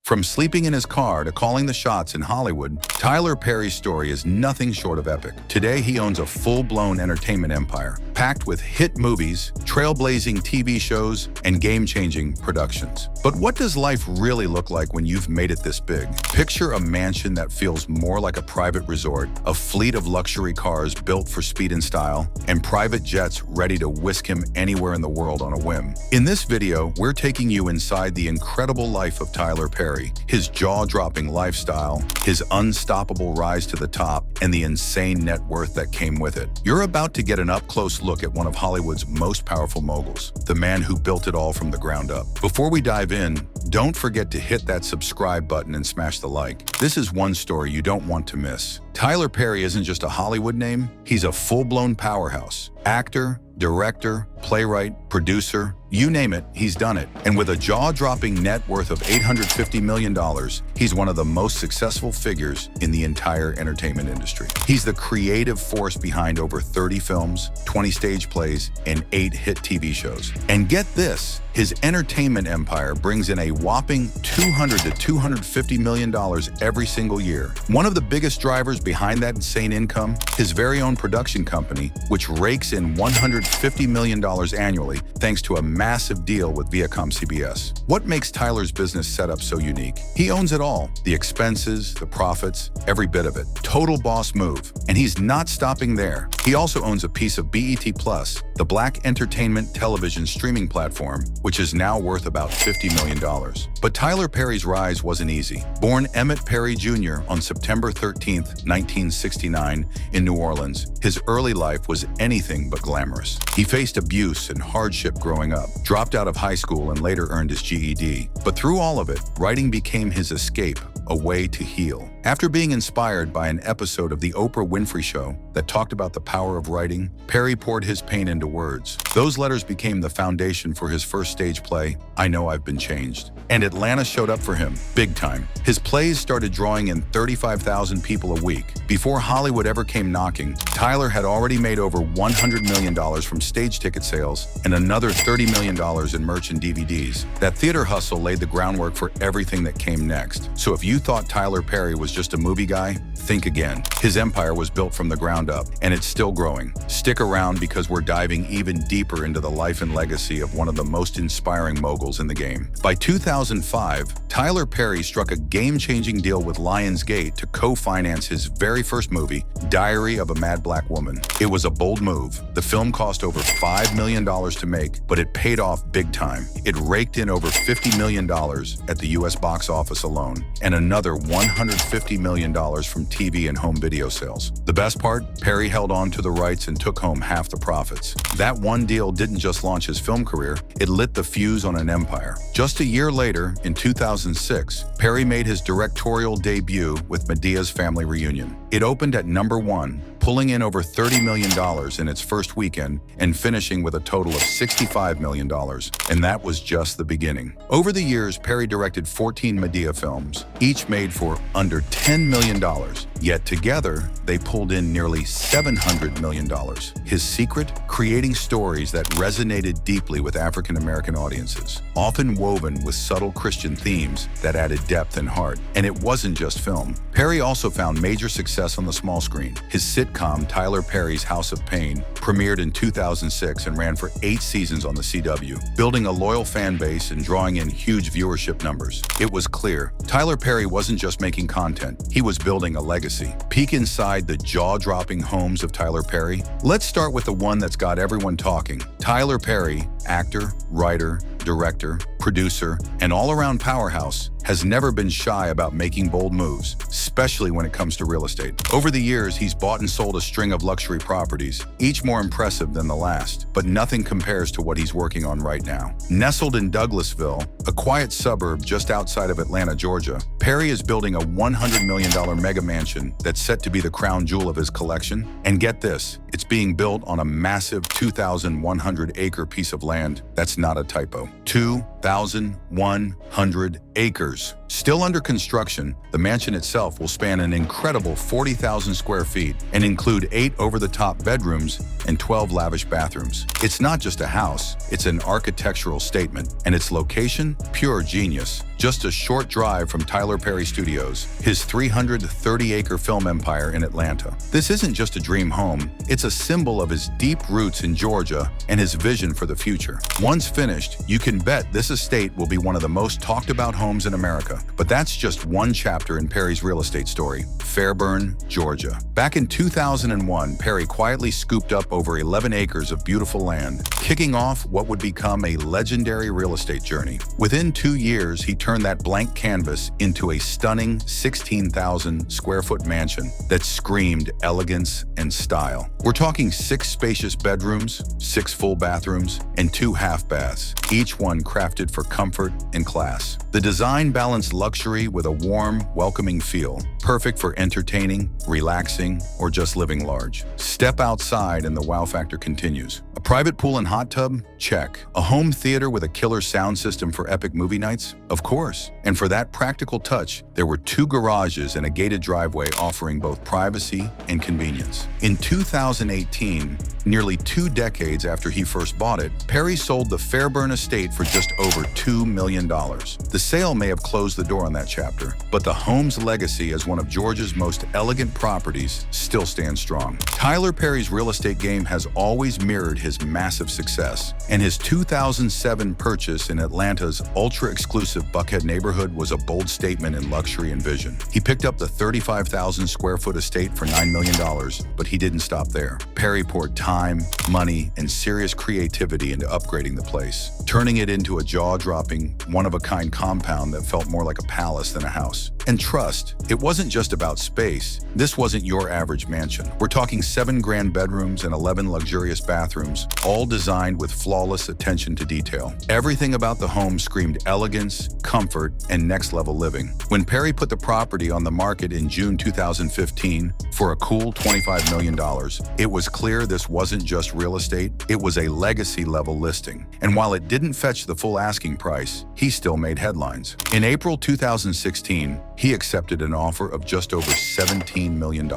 From sleeping in his car to calling the shots in Hollywood, Tyler Perry's story is nothing short of epic. Today, he owns a full-blown entertainment empire, packed with hit movies, trailblazing TV shows, and game-changing productions. But what does life really look like when you've made it this big? Picture a mansion that feels more like a private resort, a fleet of luxury cars built for speed and style, and private jets ready to whisk him anywhere in the world on a whim. In this video, we're taking you inside the incredible life of Tyler Perry, his jaw-dropping lifestyle, his unstoppable rise to the top, and the insane net worth that came with it. You're about to get an up-close look at one of Hollywood's most powerful moguls, the man who built it all from the ground up. Before we dive in, don't forget to hit that subscribe button and smash the like. This is one story you don't want to miss. Tyler Perry isn't just a Hollywood name, he's a full-blown powerhouse. Actor, director, playwright, producer, you name it, he's done it. And with a jaw-dropping net worth of $850 million, he's one of the most successful figures in the entire entertainment industry. He's the creative force behind over 30 films, 20 stage plays, and 8 hit TV shows. And get this, his entertainment empire brings in a whopping $200 to $250 million every single year. One of the biggest drivers behind that insane income, his very own production company, which rakes in $150 million annually thanks to a massive deal with Viacom CBS. What makes Tyler's business setup so unique? He owns it all. The expenses, the profits, every bit of it. Total boss move. And he's not stopping there. He also owns a piece of BET Plus, the Black entertainment television streaming platform, which is now worth about $50 million. But Tyler Perry's rise wasn't easy. Born Emmett Perry Jr. on September 13, 1969 in New Orleans, his early life was anything but glamorous. He faced abuse and hardship growing up, dropped out of high school and later earned his GED. But through all of it, writing became his escape, a way to heal. After being inspired by an episode of The Oprah Winfrey Show that talked about the power of writing, Perry poured his pain into words. Those letters became the foundation for his first stage play, I Know I've Been Changed. And Atlanta showed up for him, big time. His plays started drawing in 35,000 people a week. Before Hollywood ever came knocking, Tyler had already made over $100 million from stage ticket sales and another $30 million in merch and DVDs. That theater hustle laid the groundwork for everything that came next. So if you thought Tyler Perry was just a movie guy, think again. His empire was built from the ground up, and it's still growing. Stick around because we're diving even deeper into the life and legacy of one of the most inspiring moguls in the game. By 2005, Tyler Perry struck a game-changing deal with Lionsgate to co-finance his very first movie, Diary of a Mad Black Woman. It was a bold move. The film cost over $5 million to make, but it paid off big time. It raked in over $50 million at the US box office alone, and another $150 million from TV and home video sales. The best part? Perry held on to the rights and took home half the profits. That one deal didn't just launch his film career, it lit the fuse on an empire. Just a year later, in 2006, Perry made his directorial debut with Madea's Family Reunion. It opened at #1, pulling in over $30 million in its first weekend and finishing with a total of $65 million. And that was just the beginning. Over the years, Perry directed 14 Madea films, each made for under $10 million. Yet together, they pulled in nearly $700 million. His secret? Creating stories that resonated deeply with African-American audiences, often woven with subtle Christian themes that added depth and heart. And it wasn't just film. Perry also found major success on the small screen. His sitcom, Tyler Perry's House of Pain, premiered in 2006 and ran for 8 seasons on the CW, building a loyal fan base and drawing in huge viewership numbers. It was clear, Tyler Perry wasn't just making content, he was building a legacy. Peek inside the jaw-dropping homes of Tyler Perry. Let's start with the one that's got everyone talking. Tyler Perry, actor, writer, director, producer, and all-around powerhouse, has never been shy about making bold moves, especially when it comes to real estate. Over the years, he's bought and sold a string of luxury properties, each more impressive than the last, but nothing compares to what he's working on right now. Nestled in Douglasville, a quiet suburb just outside of Atlanta, Georgia, Perry is building a $100 million mega mansion that's set to be the crown jewel of his collection. And get this, it's being built on a massive 2,100-acre piece of land. That's not a typo. 2 1,100 acres. Still under construction, the mansion itself will span an incredible 40,000 square feet and include 8 over-the-top bedrooms and 12 lavish bathrooms. It's not just a house, it's an architectural statement, and its location, pure genius. Just a short drive from Tyler Perry Studios, his 330-acre film empire in Atlanta. This isn't just a dream home, it's a symbol of his deep roots in Georgia and his vision for the future. Once finished, you can bet this estate will be one of the most talked about homes in America. But that's just one chapter in Perry's real estate story. Fairburn, Georgia. Back in 2001, Perry quietly scooped up over 11 acres of beautiful land, kicking off what would become a legendary real estate journey. Within 2 years, he turned that blank canvas into a stunning 16,000 square foot mansion that screamed elegance and style. We're talking 6 spacious bedrooms, 6 full bathrooms, and 2 half baths, each one crafted for comfort and class. The design balanced luxury with a warm, welcoming feel, perfect for entertaining, relaxing, or just living large. Step outside and the wow factor continues. A private pool and hot tub? Check. A home theater with a killer sound system for epic movie nights? Of course. And for that practical touch, there were 2 garages and a gated driveway offering both privacy and convenience. In 2018, nearly 2 decades after he first bought it, Perry sold the Fairburn estate for just over $2 million. The sale may have closed the door on that chapter, but the home's legacy as one of Georgia's most elegant properties still stands strong. Tyler Perry's real estate game has always mirrored his massive success, and his 2007 purchase in Atlanta's ultra-exclusive Buckhead neighborhood was a bold statement in luxury and vision. He picked up the 35,000 square foot estate for $9 million, but he didn't stop there. Perry poured time, money, and serious creativity into upgrading the place, turning it into a jaw-dropping, one-of-a-kind compound that felt more like a palace than a house. And trust, it wasn't just about space. This wasn't your average mansion. We're talking 7 grand bedrooms and 11 luxurious bathrooms, all designed with flawless attention to detail. Everything about the home screamed elegance, comfort, and next-level living. When Perry put the property on the market in June 2015 for a cool $25 million, it was clear this wasn't just real estate, it was a legacy-level listing. And while it didn't fetch the full asking price, he still made headlines. In April 2016, he accepted an offer of just over $17 million.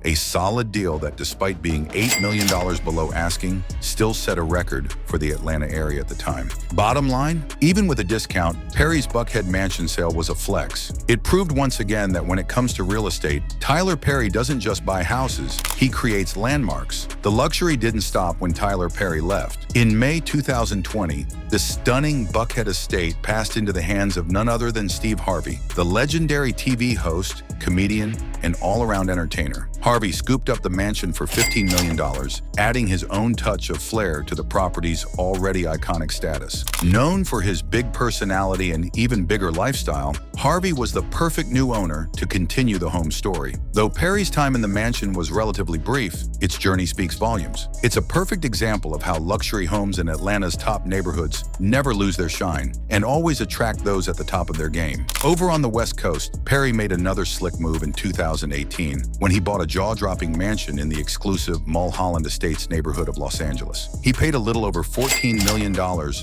A solid deal that, despite being $8 million below asking, still set a record for the Atlanta area at the time. Bottom line, even with a discount, Perry's Buckhead mansion sale was a flex. It proved once again that when it comes to real estate, Tyler Perry doesn't just buy houses, he creates landmarks. The luxury didn't stop when Tyler Perry left. In May 2020, the stunning Buckhead estate passed into the hands of none other than Steve Harvey, the legendary TV host, comedian, and all-around entertainer. Harvey scooped up the mansion for $15 million, adding his own touch of flair to the property's already iconic status. Known for his big personality and even bigger lifestyle, Harvey was the perfect new owner to continue the home story. Though Perry's time in the mansion was relatively brief, its journey speaks volumes. It's a perfect example of how luxury homes in Atlanta's top neighborhoods never lose their shine and always attract those at the top of their game. Over on the West Coast, Perry made another slick move in 2018 when he bought a jaw-dropping mansion in the exclusive Mulholland Estates neighborhood of Los Angeles. He paid a little over $14 million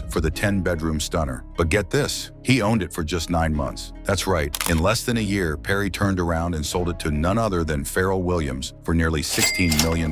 for the 10-bedroom stunner. But get this, he owned it for just 9 months. That's right, in less than a year, Perry turned around and sold it to none other than Pharrell Williams for nearly $16 million.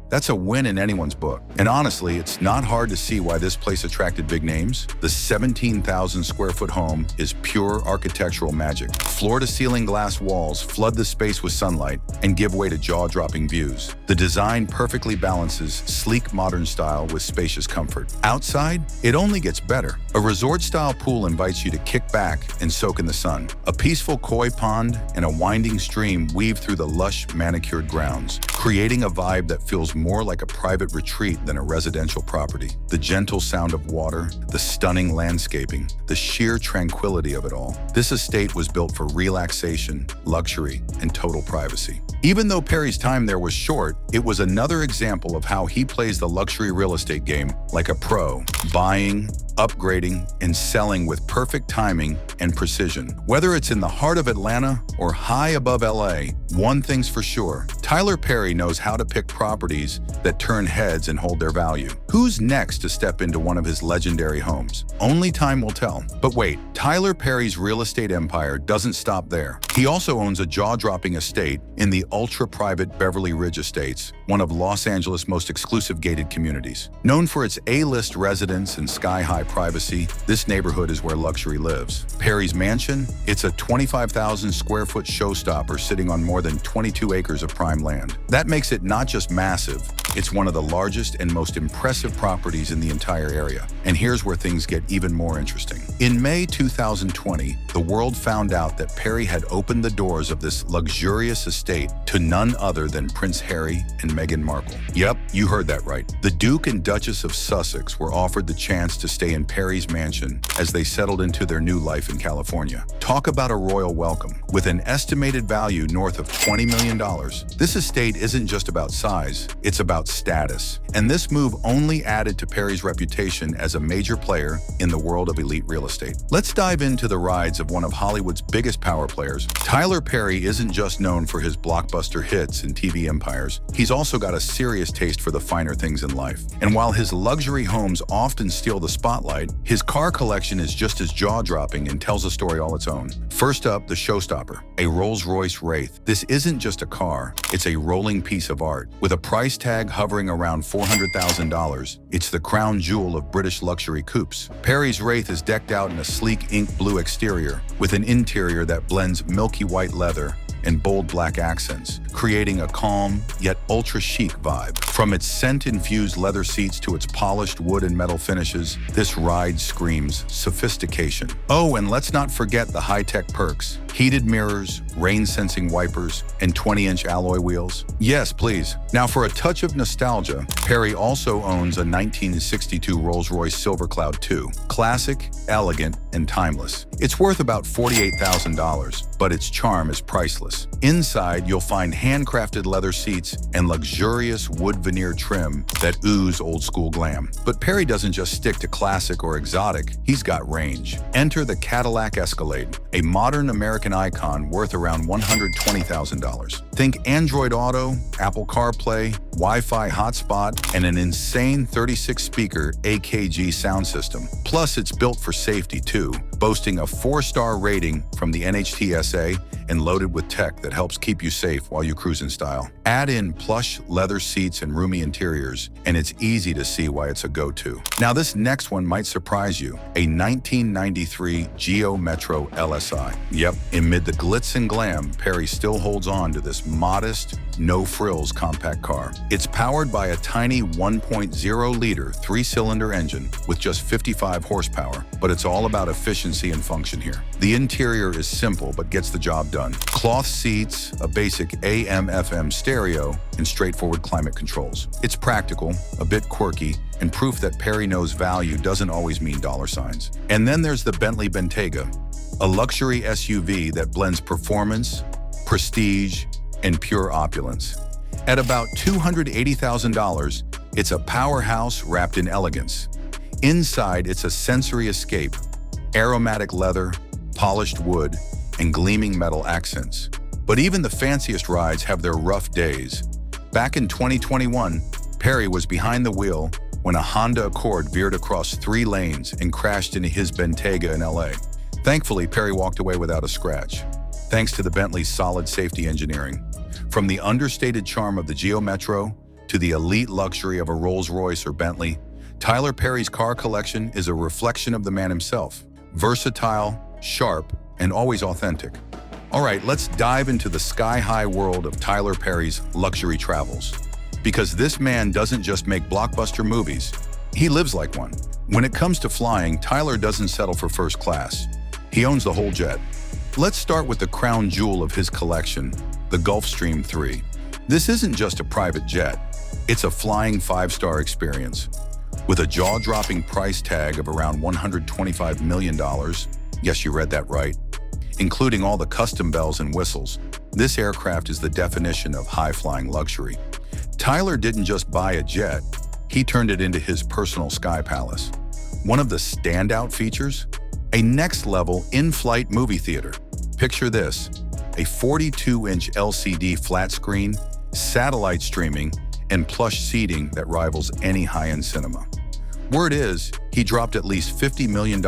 That's a win in anyone's book. And honestly, it's not hard to see why this place attracted big names. The 17,000 square foot home is pure architectural magic. Floor-to-ceiling glass walls flood the space with sunlight and give way to jaw-dropping views. The design perfectly balances sleek modern style with spacious comfort. Outside, it only gets better. A resort-style pool invites you to kick back and soak in the sun. A peaceful koi pond and a winding stream weave through the lush, manicured grounds, creating a vibe that feels more like a private retreat than a residential property. The gentle sound of water, the stunning landscaping, the sheer tranquility of it all. This estate was built for relaxation, luxury, and total privacy. Even though Perry's time there was short, it was another example of how he plays the luxury real estate game like a pro, buying, upgrading, and selling with perfect timing and precision. Whether it's in the heart of Atlanta or high above LA, one thing's for sure, Tyler Perry knows how to pick properties that turn heads and hold their value. Who's next to step into one of his legendary homes? Only time will tell. But wait, Tyler Perry's real estate empire doesn't stop there. He also owns a jaw-dropping estate in the ultra-private Beverly Hills Estates, one of Los Angeles' most exclusive gated communities. Known for its A-list residents and sky-high privacy, this neighborhood is where luxury lives. Perry's mansion? It's a 25,000 square foot showstopper sitting on more than 22 acres of prime land. That makes it not just massive, it's one of the largest and most impressive properties in the entire area. And here's where things get even more interesting. In May 2020, the world found out that Perry had opened the doors of this luxurious estate to none other than Prince Harry and Meghan Markle. Yep, you heard that right. The Duke and Duchess of Sussex were offered the chance to stay in Perry's mansion as they settled into their new life in California. Talk about a royal welcome. With an estimated value north of $20 million, this estate isn't just about size, it's about status. And this move only added to Perry's reputation as a major player in the world of elite real estate. Let's dive into the rides of one of Hollywood's biggest power players. Tyler Perry isn't just known for his blockbuster hits and TV empires, he's also got a serious taste for the finer things in life. And while his luxury homes often steal the spotlight, his car collection is just as jaw-dropping and tells a story all its own. First up, the showstopper, a Rolls-Royce Wraith. This isn't just a car, it's a rolling piece of art. With a price tag hovering around $400,000, it's the crown jewel of British luxury coupes. Perry's Wraith is decked out in a sleek ink blue exterior, with an interior that blends milky white leather and bold black accents, creating a calm yet ultra-chic vibe. From its scent-infused leather seats to its polished wood and metal finishes, this ride screams sophistication. Oh, and let's not forget the high-tech perks: heated mirrors, rain-sensing wipers, and 20-inch alloy wheels. Yes, please. Now, for a touch of nostalgia, Perry also owns a 1962 Rolls-Royce Silver Cloud II. Classic, elegant, and timeless. It's worth about $48,000, but its charm is priceless. Inside, you'll find handcrafted leather seats and luxurious wood veneer trim that ooze old-school glam. But Perry doesn't just stick to classic or exotic, he's got range. Enter the Cadillac Escalade, a modern American icon worth around $120,000. Think Android Auto, Apple CarPlay, Wi-Fi hotspot, and an insane 36-speaker AKG sound system. Plus, it's built for safety too, boasting a 4-star rating from the NHTSA and loaded with tech that helps keep you safe while you cruise in style. Add in plush leather seats and roomy interiors, and it's easy to see why it's a go-to. Now, this next one might surprise you: a 1993 Geo Metro LSI. Yep, amid the glitz and glam, Perry still holds on to this modest, no-frills compact car. It's powered by a tiny 1.0-liter 3-cylinder engine with just 55 horsepower, but it's all about efficiency and function here. The interior is simple but gets the job done. Cloth seats, a basic AM/FM stereo, and straightforward climate controls. It's practical, a bit quirky, and proof that Perry knows value doesn't always mean dollar signs. And then there's the Bentley Bentayga, a luxury SUV that blends performance, prestige, and pure opulence. At about $280,000, it's a powerhouse wrapped in elegance. Inside, it's a sensory escape: aromatic leather, polished wood, and gleaming metal accents. But even the fanciest rides have their rough days. Back in 2021, Perry was behind the wheel when a Honda Accord veered across 3 lanes and crashed into his Bentayga in LA. Thankfully, Perry walked away without a scratch, thanks to the Bentley's solid safety engineering. From the understated charm of the Geo Metro to the elite luxury of a Rolls-Royce or Bentley, Tyler Perry's car collection is a reflection of the man himself: versatile, sharp, and always authentic. All right, let's dive into the sky-high world of Tyler Perry's luxury travels. Because this man doesn't just make blockbuster movies, he lives like one. When it comes to flying, Tyler doesn't settle for first class. He owns the whole jet. Let's start with the crown jewel of his collection, the Gulfstream III. This isn't just a private jet, it's a flying 5-star experience. With a jaw-dropping price tag of around $125 million, yes, you read that right, including all the custom bells and whistles, this aircraft is the definition of high-flying luxury. Tyler didn't just buy a jet, he turned it into his personal sky palace. One of the standout features? A next-level in-flight movie theater. Picture this: a 42-inch LCD flat screen satellite streaming, and plush seating that rivals any high-end cinema. Word is, he dropped at least $50 million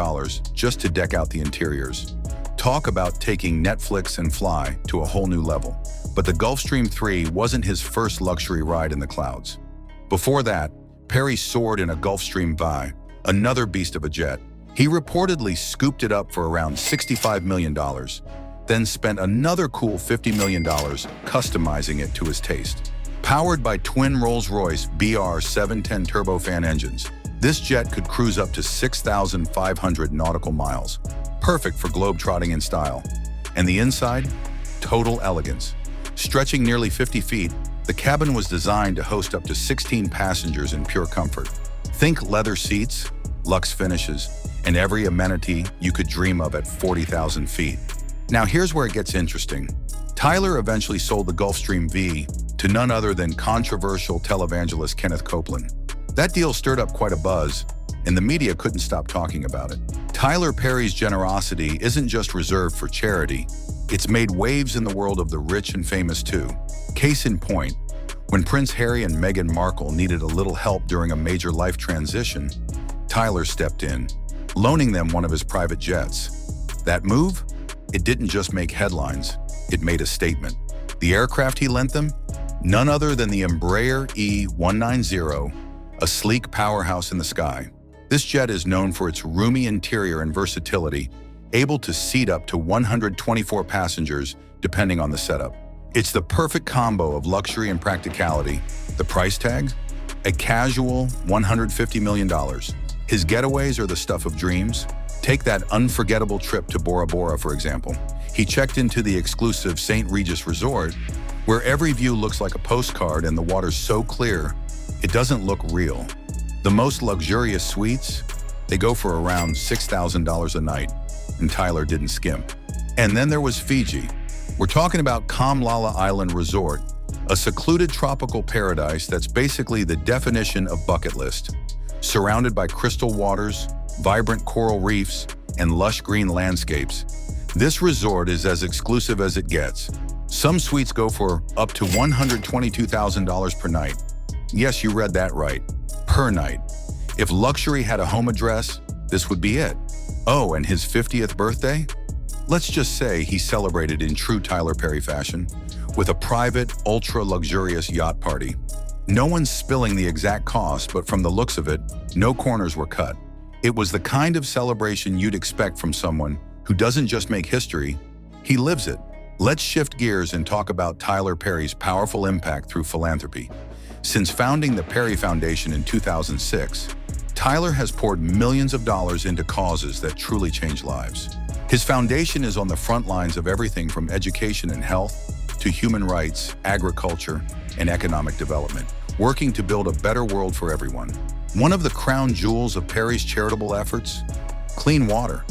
just to deck out the interiors. Talk about taking Netflix and Fly to a whole new level. But the Gulfstream 3 wasn't his first luxury ride in the clouds. Before that, Perry soared in a Gulfstream Vi, another beast of a jet. He reportedly scooped it up for around $65 million, then spent another cool $50 million customizing it to his taste. Powered by twin Rolls-Royce BR710 turbofan engines, this jet could cruise up to 6,500 nautical miles, perfect for globetrotting in style. And the inside? Total elegance. Stretching nearly 50 feet, the cabin was designed to host up to 16 passengers in pure comfort. Think leather seats, luxe finishes, and every amenity you could dream of at 40,000 feet. Now here's where it gets interesting. Tyler eventually sold the Gulfstream V to none other than controversial televangelist Kenneth Copeland. That deal stirred up quite a buzz, and the media couldn't stop talking about it. Tyler Perry's generosity isn't just reserved for charity, it's made waves in the world of the rich and famous too. Case in point, when Prince Harry and Meghan Markle needed a little help during a major life transition, Tyler stepped in, loaning them one of his private jets. That move? It didn't just make headlines, it made a statement. The aircraft he lent them? None other than the Embraer E190, a sleek powerhouse in the sky. This jet is known for its roomy interior and versatility, able to seat up to 124 passengers depending on the setup. It's the perfect combo of luxury and practicality. The price tag? A casual $150 million. His getaways are the stuff of dreams. Take that unforgettable trip to Bora Bora, for example. He checked into the exclusive St. Regis Resort, where every view looks like a postcard and the water's so clear, it doesn't look real. The most luxurious suites, they go for around $6,000 a night, and Tyler didn't skimp. And then there was Fiji. We're talking about Kamlala Island Resort, a secluded tropical paradise that's basically the definition of bucket list. Surrounded by crystal waters, vibrant coral reefs, and lush green landscapes, this resort is as exclusive as it gets. Some suites go for up to $122,000 per night. Yes, you read that right. Per night. If luxury had a home address, this would be it. Oh, and his 50th birthday? Let's just say he celebrated in true Tyler Perry fashion, with a private, ultra-luxurious yacht party. No one's spilling the exact cost, but from the looks of it, no corners were cut. It was the kind of celebration you'd expect from someone who doesn't just make history, he lives it. Let's shift gears and talk about Tyler Perry's powerful impact through philanthropy. Since founding the Perry Foundation in 2006, Tyler has poured millions of dollars into causes that truly change lives. His foundation is on the front lines of everything from education and health to human rights, agriculture, and economic development, working to build a better world for everyone. One of the crown jewels of Perry's charitable efforts? Clean water.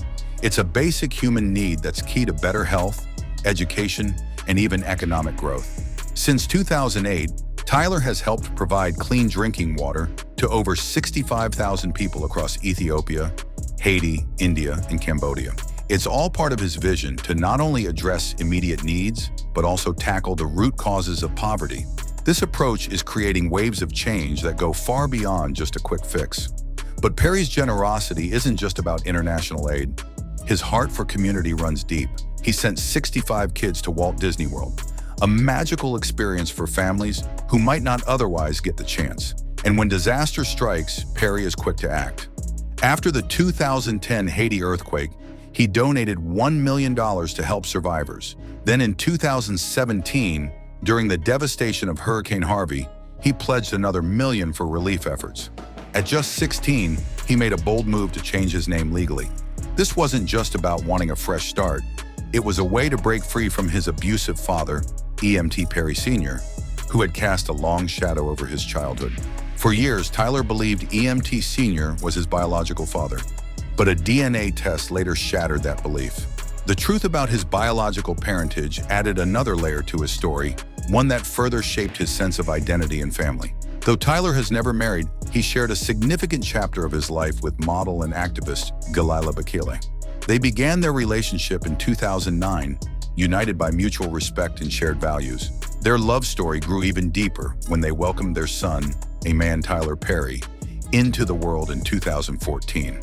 It's a basic human need that's key to better health, education, and even economic growth. Since 2008, Tyler has helped provide clean drinking water to over 65,000 people across Ethiopia, Haiti, India, and Cambodia. It's all part of his vision to not only address immediate needs, but also tackle the root causes of poverty. This approach is creating waves of change that go far beyond just a quick fix. But Perry's generosity isn't just about international aid. His heart for community runs deep. He sent 65 kids to Walt Disney World, a magical experience for families who might not otherwise get the chance. And when disaster strikes, Perry is quick to act. After the 2010 Haiti earthquake, he donated $1 million to help survivors. Then in 2017, during the devastation of Hurricane Harvey, he pledged another $1 million for relief efforts. At just 16, he made a bold move to change his name legally. This wasn't just about wanting a fresh start. It was a way to break free from his abusive father, E.M.T. Perry Sr., who had cast a long shadow over his childhood. For years, Tyler believed E.M.T. Sr. was his biological father, but a DNA test later shattered that belief. The truth about his biological parentage added another layer to his story, one that further shaped his sense of identity and family. Though Tyler has never married, he shared a significant chapter of his life with model and activist Galila Bakile. They began their relationship in 2009, united by mutual respect and shared values. Their love story grew even deeper when they welcomed their son, a man Tyler Perry, into the world in 2014.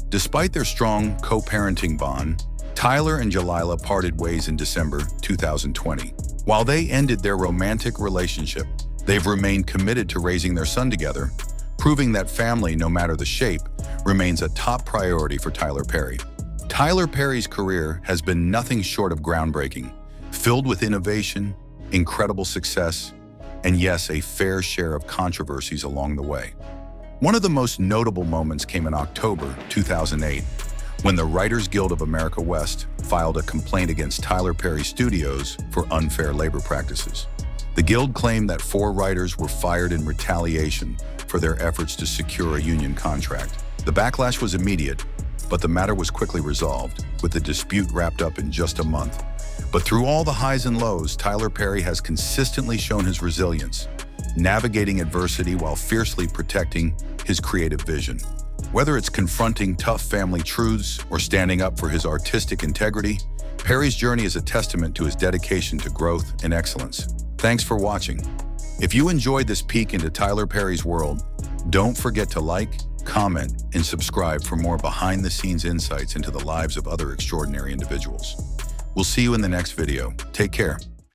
Despite their strong co-parenting bond, Tyler and Jalila parted ways in December 2020. While they ended their romantic relationship, they've remained committed to raising their son together, proving that family, no matter the shape, remains a top priority for Tyler Perry. Tyler Perry's career has been nothing short of groundbreaking, filled with innovation, incredible success, and yes, a fair share of controversies along the way. One of the most notable moments came in October 2008, when the Writers Guild of America West filed a complaint against Tyler Perry Studios for unfair labor practices. The Guild claimed that 4 writers were fired in retaliation for their efforts to secure a union contract. The backlash was immediate, but the matter was quickly resolved, with the dispute wrapped up in just a month. But through all the highs and lows, Tyler Perry has consistently shown his resilience, navigating adversity while fiercely protecting his creative vision. Whether it's confronting tough family truths or standing up for his artistic integrity, Perry's journey is a testament to his dedication to growth and excellence. Thanks for watching. If you enjoyed this peek into Tyler Perry's world, don't forget to like, comment, and subscribe for more behind-the-scenes insights into the lives of other extraordinary individuals. We'll see you in the next video. Take care.